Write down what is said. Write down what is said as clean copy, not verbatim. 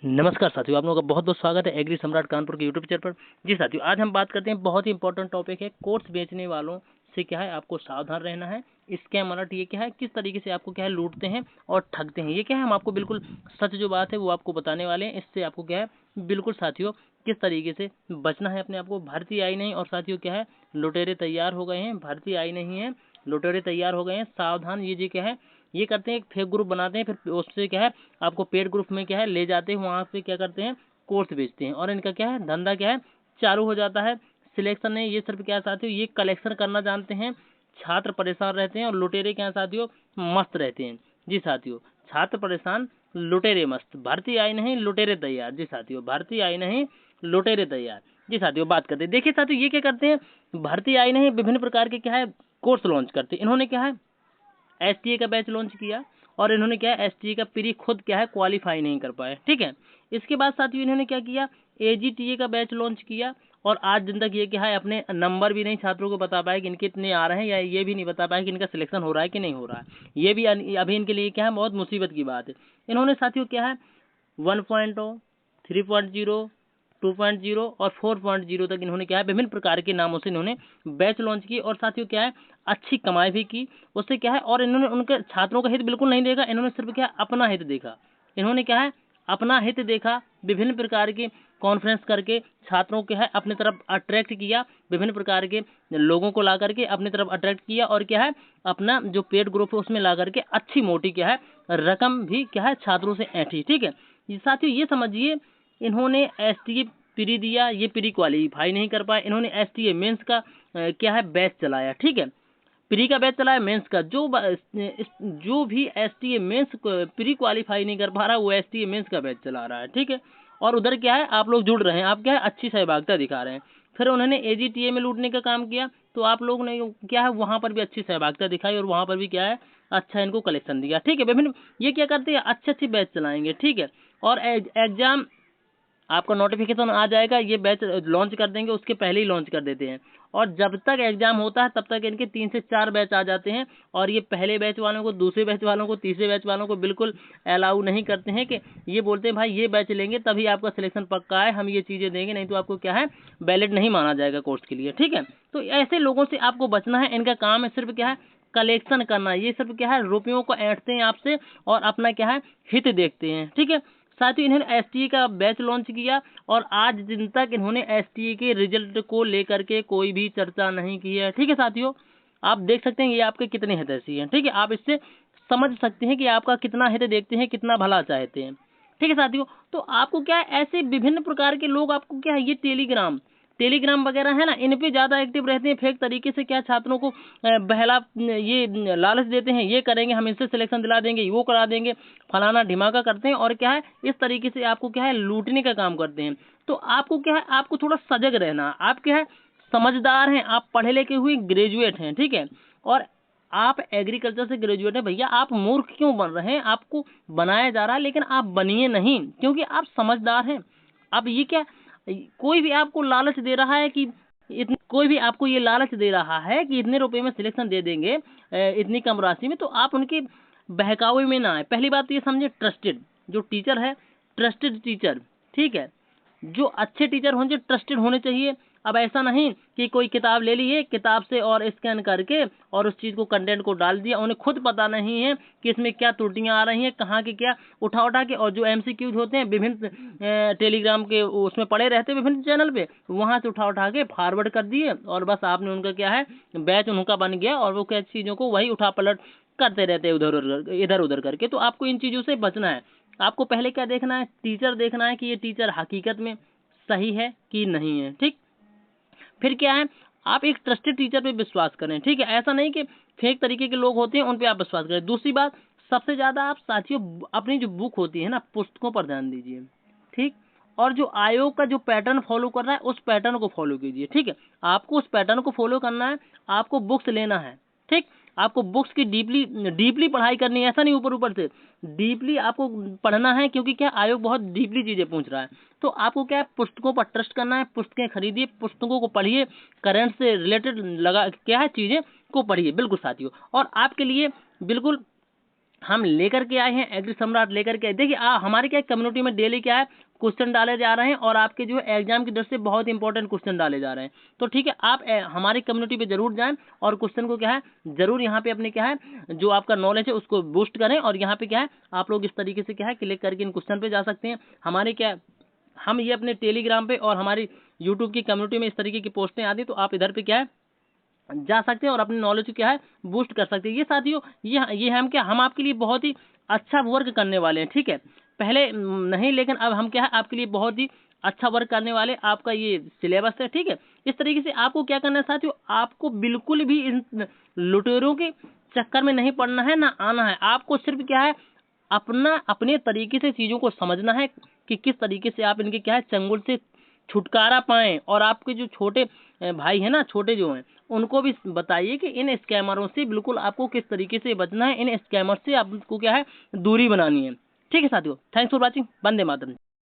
नमस्कार साथियों, आप लोगों का बहुत बहुत स्वागत है एग्री सम्राट कानपुर के यूट्यूब चैनल पर। जी साथियों, आज हम बात करते हैं बहुत ही इंपॉर्टेंट टॉपिक है कोर्स बेचने वालों से क्या है आपको सावधान रहना है। स्कैम अलर्ट ये क्या है, किस तरीके से आपको क्या है लूटते हैं और ठगते हैं, ये क्या है हम आपको बिल्कुल सच जो बात है वो आपको बताने वाले हैं। इससे आपको क्या है बिल्कुल साथियों किस तरीके से बचना है अपने आपको। भर्ती आई नहीं और साथियों क्या है लुटेरे तैयार हो गए हैं। भर्ती आई नहीं है, लुटेरे तैयार हो गए हैं, सावधान। ये जी क्या है ये करते हैं, एक फेक ग्रुप बनाते हैं, फिर उससे क्या है आपको पेड ग्रुप में क्या है ले जाते हैं, वहाँ पे क्या करते हैं कोर्स बेचते हैं और इनका क्या है धंधा क्या है चालू हो जाता है। सिलेक्शन नहीं, ये सिर्फ क्या है साथियों ये कलेक्शन करना जानते हैं। छात्र परेशान रहते हैं और लुटेरे क्या है साथियों मस्त रहते हैं। जी साथियों, छात्र परेशान लुटेरे मस्त। भर्ती आई नहीं लुटेरे तैयार। जी साथियों, भर्ती आई नहीं लुटेरे तैयार। जी साथियों, बात करते हैं। देखिए साथियों ये क्या करते हैं, भर्ती आई नहीं विभिन्न प्रकार के क्या है कोर्स लॉन्च करते हैं। इन्होंने क्या है एसटीए का बैच लॉन्च किया और इन्होंने क्या है एसटीए का प्री खुद क्या है क्वालिफाई नहीं कर पाए। ठीक है, इसके बाद साथियों इन्होंने क्या किया एजीटीए का बैच लॉन्च किया और आज दिन तक ये क्या है अपने नंबर भी नहीं छात्रों को बता पाए कि इनके इतने आ रहे हैं, या ये भी नहीं बता पाए कि इनका सिलेक्शन हो रहा है कि नहीं हो रहा है। ये भी अभी इनके लिए क्या है बहुत मुसीबत की बात है। इन्होंने साथियों क्या है 1.0, 3.0, 2.0 और 4.0 तक इन्होंने क्या है विभिन्न प्रकार के नामों से इन्होंने बैच लॉन्च की और साथियों क्या है अच्छी कमाई भी की उससे क्या है। और इन्होंने उनके छात्रों का हित बिल्कुल नहीं देखा, इन्होंने सिर्फ क्या है अपना हित देखा। इन्होंने क्या है अपना हित देखा, विभिन्न प्रकार के कॉन्फ्रेंस करके छात्रों के है अपनी तरफ अट्रैक्ट किया, विभिन्न प्रकार के लोगों को ला करके अपनी तरफ अट्रैक्ट किया और क्या है अपना जो पेड ग्रुप है उसमें ला करके अच्छी मोटी क्या है रकम भी क्या है छात्रों से ऐंठी। ठीक है साथियों, ये समझिए इन्होंने एसटीए प्री दिया, ये प्री क्वालिफाई नहीं कर पाए। इन्होंने एसटीए मेंस का क्या है बैच चलाया। ठीक है, प्री का बैच चलाया, मेंस का जो भी एसटीए मेंस प्री क्वालिफाई नहीं कर पा रहा वो एसटीए मेंस का बैच चला रहा है। ठीक है, और उधर क्या है आप लोग जुड़ रहे हैं, आप क्या है अच्छी सहभागिता दिखा रहे हैं। फिर उन्होंने एजीटीए में लूटने का काम किया तो आप लोग ने क्या है वहां पर भी अच्छी सहभागिता दिखाई और वहां पर भी क्या है अच्छा इनको कलेक्शन दिया। ठीक है, विभिन्न ये क्या करते हैं अच्छे अच्छे बैच चलाएंगे। ठीक है, और एग्जाम आपका नोटिफिकेशन आ जाएगा, ये बैच लॉन्च कर देंगे, उसके पहले ही लॉन्च कर देते हैं। और जब तक एग्जाम होता है तब तक इनके 3 से 4 बैच आ जाते हैं और ये पहले बैच वालों को, दूसरे बैच वालों को, तीसरे बैच वालों को बिल्कुल अलाउ नहीं करते हैं कि ये बोलते हैं भाई ये बैच लेंगे तभी आपका सिलेक्शन पक्का है, हम ये चीज़ें देंगे, नहीं तो आपको क्या है वैलिड नहीं माना जाएगा कोर्स के लिए। ठीक है, तो ऐसे लोगों से आपको बचना है। इनका काम है सिर्फ क्या है कलेक्शन करना, ये सिर्फ क्या है रुपयों को ऐंठते हैं आपसे और अपना क्या है हित देखते हैं। ठीक है, साथ ही इन्होंने एसटीए का बैच लॉन्च किया और आज दिन तक इन्होंने एसटीए के रिजल्ट को लेकर के कोई भी चर्चा नहीं की है। ठीक है साथियों, आप देख सकते हैं ये आपके कितने हितैषी हैं। ठीक है, आप इससे समझ सकते हैं कि आपका कितना हित देखते हैं, कितना भला चाहते हैं। ठीक है साथियों, तो आपको क्या है ऐसे विभिन्न प्रकार के लोग आपको क्या है ये टेलीग्राम वगैरह है ना, इन पे ज्यादा एक्टिव रहते हैं। फेक तरीके से क्या छात्रों को बहला ये लालच देते हैं, ये करेंगे हम इससे सिलेक्शन दिला देंगे, वो करा देंगे, फलाना ढिमाका करते हैं और क्या है इस तरीके से आपको क्या है लूटने का काम करते हैं। तो आपको क्या है आपको थोड़ा सजग रहना। आप क्या है समझदार हैं, आप पढ़े लिखे हुए ग्रेजुएट हैं। ठीक है, और आप एग्रीकल्चर से ग्रेजुएट हैं भैया, आप मूर्ख क्यों बन रहे हैं, आपको बनाया जा रहा है लेकिन आप बनिए नहीं, क्योंकि आप समझदार हैं। अब ये क्या कोई भी आपको लालच दे रहा है कि कोई भी आपको ये लालच दे रहा है कि इतने रुपए में सिलेक्शन दे देंगे इतनी कम राशि में, तो आप उनके बहकावे में ना आए। पहली बात तो ये समझे ट्रस्टेड जो टीचर है, ट्रस्टेड टीचर। ठीक है, जो अच्छे टीचर होंगे ट्रस्टेड होने चाहिए। अब ऐसा नहीं कि कोई किताब ले ली है, किताब से और स्कैन करके और उस चीज़ को कंटेंट को डाल दिया, उन्हें खुद पता नहीं है कि इसमें क्या त्रुटियां आ रही हैं, कहाँ की क्या उठा उठा के, और जो एमसीक्यूज होते हैं विभिन्न टेलीग्राम के उसमें पड़े रहते हैं विभिन्न चैनल पे, वहां से उठा के फॉरवर्ड कर दिए और बस आपने उनका क्या है बैच उनका बन गया और वो क्या चीज़ों को वही उठा पलट करते रहते हैं इधर उधर करके। तो आपको इन चीज़ों से बचना है। आपको पहले क्या देखना है, टीचर देखना है कि ये टीचर हकीकत में सही है कि नहीं है। ठीक, फिर क्या है आप एक ट्रस्टेड टीचर पे विश्वास करें। ठीक है, ऐसा नहीं कि फेक तरीके के लोग होते हैं उन पे आप विश्वास करें। दूसरी बात, सबसे ज्यादा आप साथियों अपनी जो बुक होती है ना पुस्तकों पर ध्यान दीजिए। ठीक, और जो आयोग का जो पैटर्न फॉलो कर रहा है उस पैटर्न को फॉलो कीजिए। ठीक है, आपको उस पैटर्न को फॉलो करना है, आपको बुक्स लेना है। ठीक, आपको बुक्स की डीपली पढ़ाई करनी है, ऐसा नहीं ऊपर ऊपर से, डीपली आपको पढ़ना है, क्योंकि क्या आयोग बहुत डीपली चीजें पूछ रहा है। तो आपको क्या है पुस्तकों पर ट्रस्ट करना है, पुस्तकें खरीदिए, पुस्तकों को पढ़िए, करंट से रिलेटेड लगा क्या है चीजें को पढ़िए। बिल्कुल साथियों, और आपके लिए बिल्कुल हम लेकर के आए हैं, एग्री सम्राट लेकर के। देखिए हमारे क्या कम्युनिटी में डेली क्या है, क्वेश्चन डाले जा रहे हैं और आपके जो है एग्जाम की दृष्टि से बहुत इंपॉर्टेंट क्वेश्चन डाले जा रहे हैं। तो ठीक है, आप हमारी कम्युनिटी पे जरूर जाएं और क्वेश्चन को क्या है जरूर यहाँ पे अपने क्या है जो आपका नॉलेज है उसको बूस्ट करें। और यहाँ पे क्या है आप लोग इस तरीके से क्या है क्लिक करके इन क्वेश्चन पे जा सकते हैं। हमारे क्या हम ये अपने टेलीग्राम पे और हमारी यूट्यूब की कम्युनिटी में इस तरीके की पोस्टें आती, तो आप इधर पे क्या है जा सकते हैं और अपनी नॉलेज को क्या है बूस्ट कर सकते हैं। ये साथियों ये हम क्या हम आपके लिए बहुत ही अच्छा वर्क करने वाले हैं, ठीक है। पहले नहीं, लेकिन अब हम क्या है आपके लिए बहुत ही अच्छा वर्क करने वाले। आपका ये सिलेबस है, ठीक है। इस तरीके से आपको क्या करना है साथियों, आपको बिल्कुल भी इन लुटेरों के चक्कर में नहीं पड़ना है, ना आना है। आपको सिर्फ क्या है अपने तरीके से चीजों को समझना है कि किस तरीके से आप इनके क्या है चंगुल से छुटकारा पाएं। और आपके जो छोटे भाई है ना, छोटे जो हैं, उनको भी बताइए कि इन स्कैमरों से बिल्कुल आपको किस तरीके से बचना है, इन स्कैमर से आपको क्या है दूरी बनानी है। ठीक है साथियों, thanks for watching. Vande Mataram.